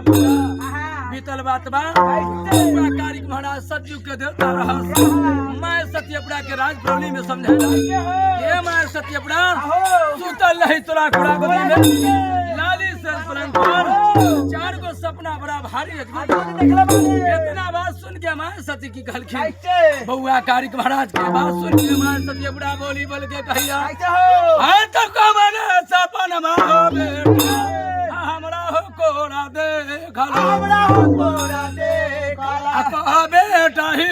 बीतल बात बा कारिक महाराज सतयुग के देवता रहा मैं सत्यपड़ा के राज प्रवली में समझेला ये मैं सत्यपड़ा सुतल नहीं तोरा कोड़ा गोदी में लाली से परंपर चार को सपना बड़ा भारी इतना बात सुन के मैं सत्य की कहलखी बउआ कारिक महाराज के बात सुन के मैं सत्यपड़ा बोली बोल के कहिया है तो कमने सपन में हमरा हो कोरा दे खाला हमरा हो कोरा दे खाला बेटा ही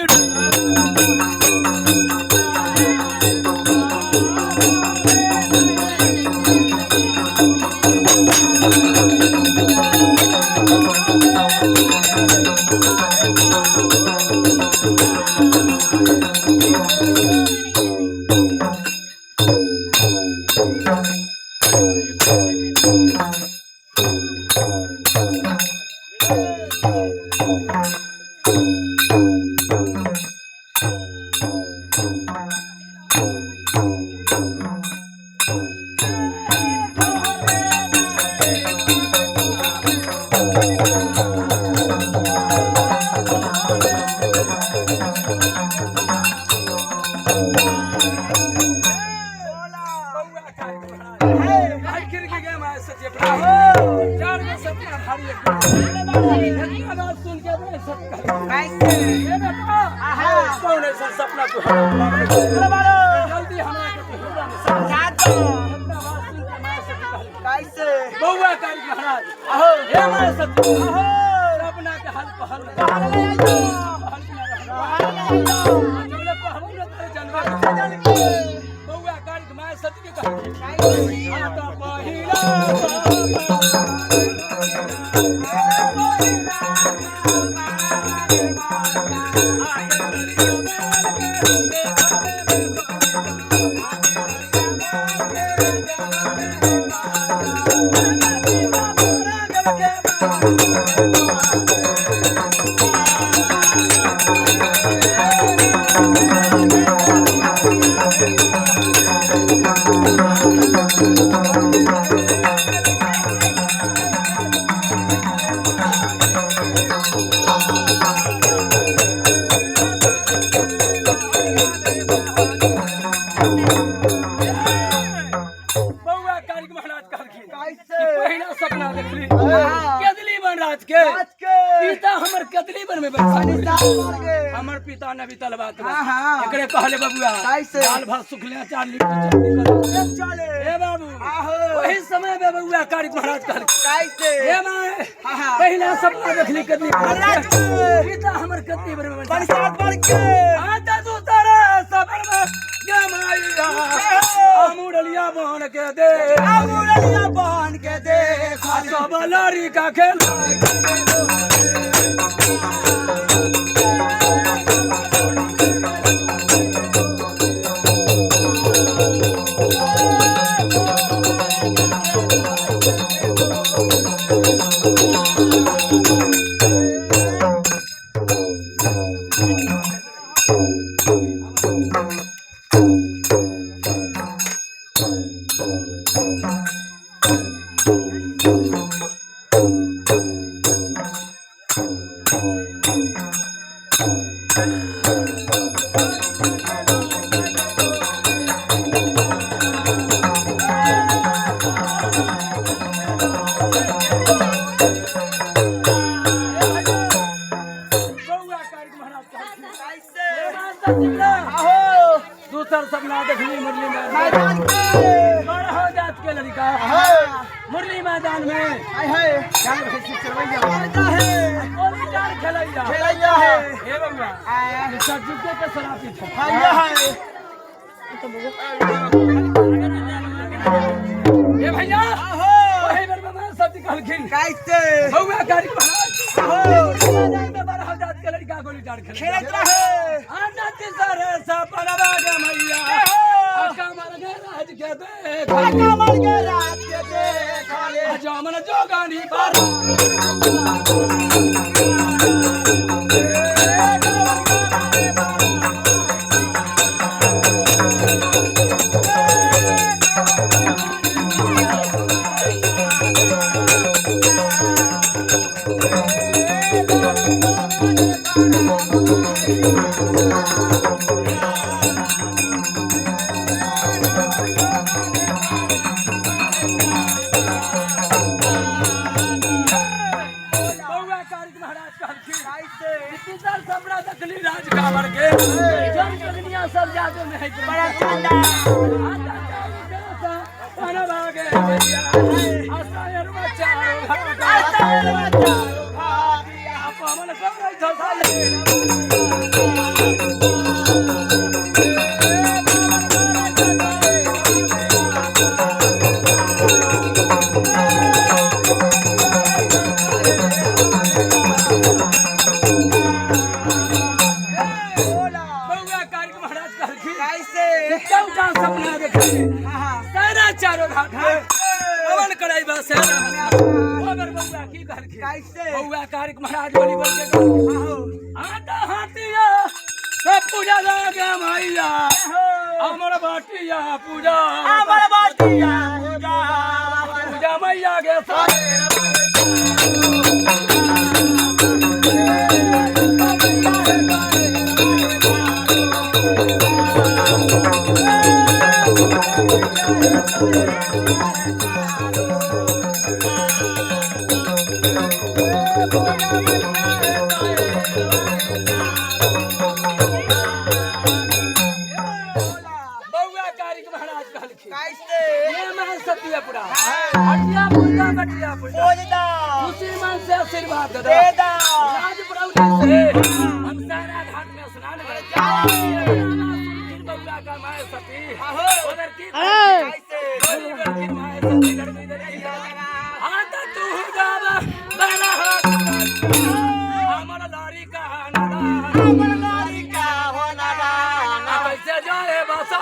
बउआ कारिक महाराज हे मैं सत्य अपना के हल पहल बउआ कारिक मैं सत्य के कह आता पहिला हमर पिता ने बीतल बात एकरे कहले बबुआ दाल भात सुखले 4 लीटर चले ए बाबू वही समय में बउआ कारिक महाराज कर कैसे हे मैं पहला सपना देखली कतनी पिता हमर कतनी बर में बरसात बढ़ के आता तू तारा सबर में गे माईया अमुड़लिया बन के दे अमुड़लिया बन के दे सब लड़ी का खेल दूसर सपना देखली मुरली मैदान बड़ा जात के लड़का मुरली मैदान में क्या भैंसी चरवैया है गोली डाल खेलैया खेलैया है हे बउआ सजुके के शराबी था है ए भैया ओहे बर में सब निकलखिन कैसे बउआ गाड़ी महाराज मैदान में बड़ा जात के लड़का गोली डाल खेलत रहे आना तिसरे सपनवा गे मैया कमर गे राज के देख कमर के रात के देख ले जामन जोगानी पर राज कावर के जन दुनिया सब जादू में है बड़ा चंदा पाना भागे भैया आसायर बचाओ आसायर बचाओ आप हमन सब रही थो साले सपना देखे सारा चारों घाट पवन कराई बस अगर बउआ की कर के कैसे बउआ कारिक महाराज बोली बोल के आटा हाथिया सब पूजा लागे मैया हमर बाटिया पूजा अमर बाटिया पूजा पूजा मैया के हटिया पूजा बटिया पूजा उसी मन से आशीर्वाद दे दा राज प्रभु से हम सारा घाट में स्नान कर बउआ का माय सती उधर की कैसे माय सती लड़की दे हाथ तू गावा बना हमर लारी का अमर लारी का होना कैसे जाए बसा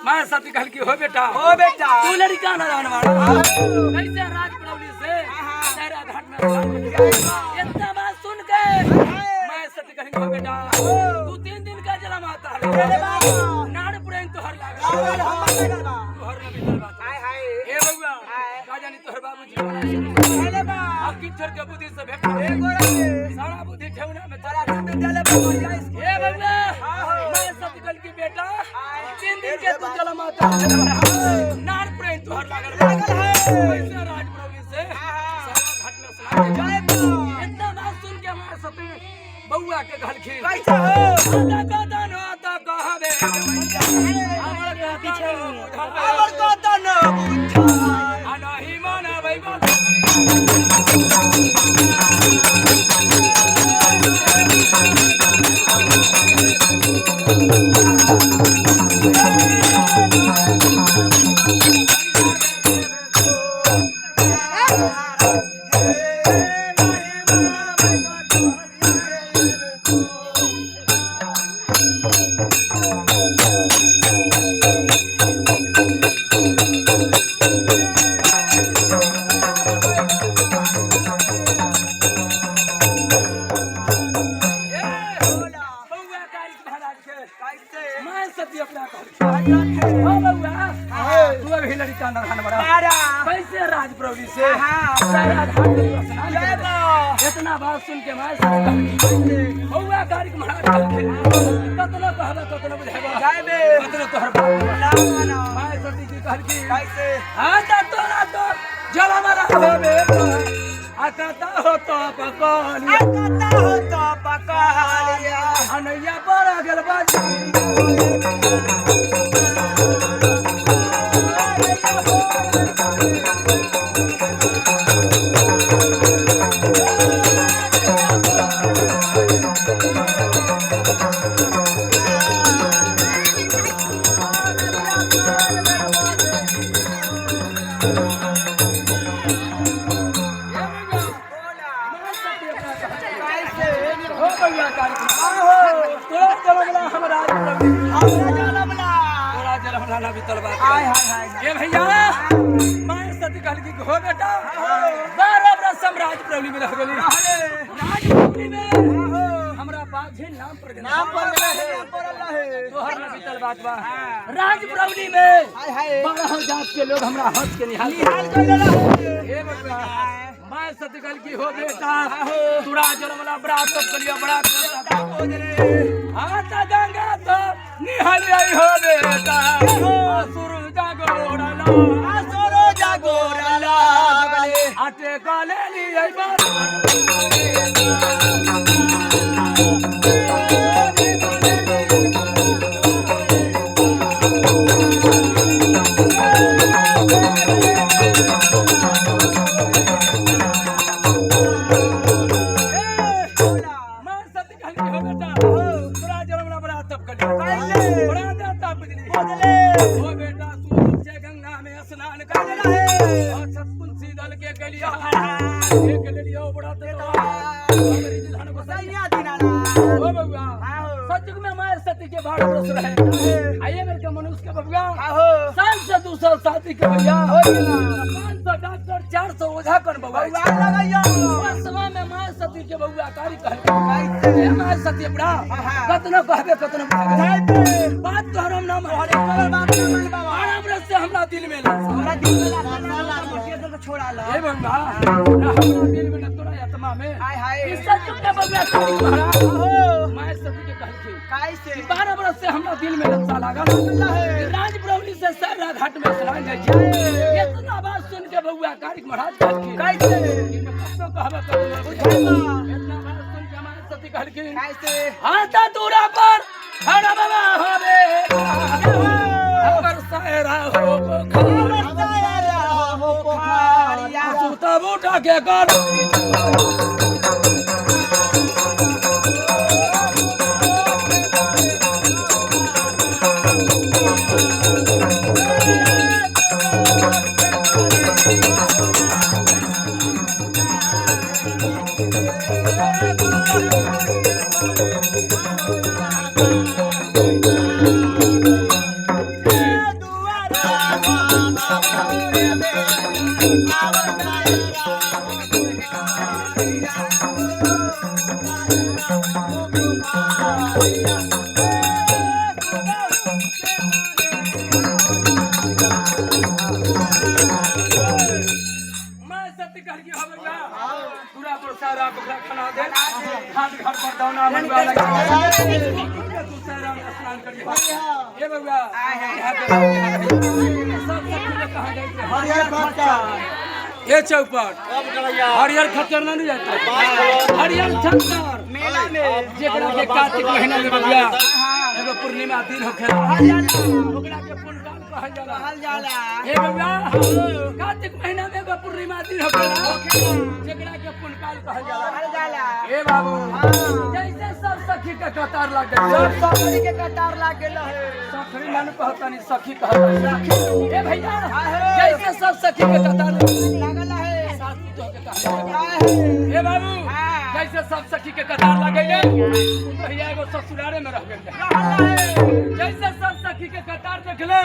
मैं सती कहल की हो बेटा तू लड़का नारायण वाला कैसे राज प्रभु से तेरा घाट में इतना बात हो बेटा तू 3 दिन का जला माता है नाड़ पुरेन तो हर लागा तोहर न बितर बात ए बउआ का जानी तोहर बाबूजी अब किचर के बुद्धि से भेट सारा बुद्धि ठेवना में तारा ए बउआ मैं सतगल की बेटा 3 दिन के तू जला माता नाड़ पुरेन तो हर लागा वैसे राजपुरोहित से सारा घाट में सुना इतना बात सुन के हमारे सती बउआ के घर खीर कैसा हो दादा नो तो कहबे हमर के पीछे हमर को तो न बुझा अनही माना बैबा मैं सती अपना तू अभी लड़का नरहन बड़ा कैसे राजप्रभु से सारा घाट इतना बात सुन के मैं बउआ गाड़ी महाराज कतना कहबा कतना बुझाबा कतना तोहर मैं सती की कहल की कैसे हां तोरा तो जला मारा होबे आता हो तो पकालिया अनैया पर गेल बाजी हो बेटा 12 बरस सम्राट प्रभु में रह गली राजप्रभु में हमरा बाझे नाम पर है तोहर न बीतल बात बा राजप्रभु में 12 जात के लोग हमरा हंस के निहाल हे बच्चा मैं सतगल की हो बेटा तुरा जलमला बड़ा तब कलिया बड़ा हाथ गंगा तो निहाल आई हो बेटा असुर जागोरला आटे काले लिए आइए मेरे मनुष्य के बबुआ 700 साथी के भैया 500 डॉक्टर 400 ओझा कर बबुआ समय में माय सती के बबुआ कारी कहे माय सती बड़ा कतना कहबे कतना बात तो हम नाम आराम से हमरा दिल में छोड़ा ला ए बंगा हमरा दिल में न तोरा आत्मा में हाय हाय इज्जत के बबुआ कारी महाराज माय सती के कहल कैसे 12 बरस से हमरा दिल में लज्जा लागल राजप्रभु से सारा घाट में स्नान जाय इतना बात सुन के बबुआ कारिक महाराज कैसे कतो कहबा इतना बात सुन के हमारे सती कहल की कैसे हाथा दूरा पर खड़ा बाबा होबे अगर सायरा हो पोखरिया सुता बूटा के कर दुआरा मैं सत्य कर के हो गया पूरा सारा बकरा खाना दे घाट घाट पर दौना मंगवा लगा तू सारा में स्नान कर ये बउआ यहाँ पे सब सत्य कहा जाते हरियर खट्टर ये चौपट कब करैया हरियर खच्चर नहीं जाता हरियर खच्चर मेला में जेकरा के कार्तिक महीना में बउआ एगो पूर्णिमा दिन होखेला ओकरा के पुनकाल कहल जाला कहल जाला हे बउआ कार्तिक महीना में एगो पूर्णिमा दिन होखेला जेकरा के पुनकाल कहल जाला कहल जाला हे बाबू जैसे सब सखी के कतार लाग गई सखरी के कतार लाग गेल है सखी मन कहता नहीं सखी कहता हे भैया जैसे सब सखी के कतार लागल है साथी तो के कहता है हे बाबू जैसे सब सखी के कतार लगे भैया एगो ससुरारे में रह गए जैसे सब सखी के कतार देख ले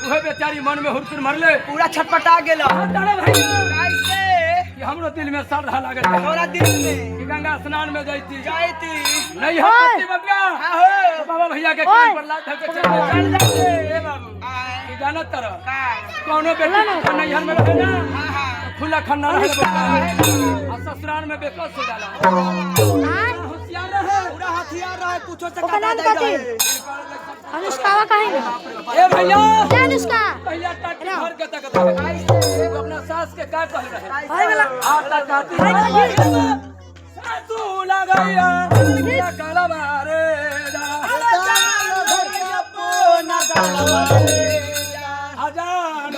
वह बेचारी मन में हुरपुर मरले पूरा छटपटा गेल तारे भैया कैसे कि हमरो दिल में श्रद्धा लागल हमरा दिल में कि गंगा स्नान में जाती जाईती नहीं हो सकती बबिया आहो बाबा भैया के कान पर लात धके चल चल जाते ए बाबू कि जानत तरह का कोनो बेटा नैहर में रहे ना खुला खन्ना रहे और ससुराल में बेकस हो जाला होशियार रहे पूरा हथियार रहे कुछो से ओकर कटा नाम दे कथी? अनुष्कावा कहे ना ए भैया क्या अनुष्का भैया टाटी भर के तक अपना सास के का कह रहे हाय वाला आता कहती सासू लगाया काला मारे अजान